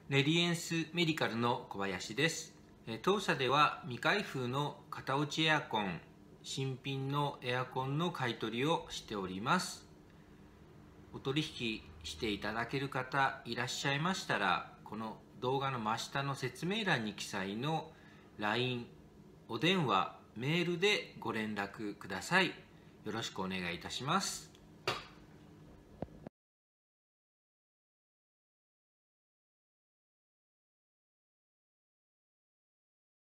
レリエンスメディカルの小林です。当社では未開封の型落ちエアコン、新品のエアコンの買い取りをしております。お取引していただける方いらっしゃいましたら、この動画の真下の説明欄に記載の LINE、お電話、メールでご連絡ください。よろしくお願いいたします。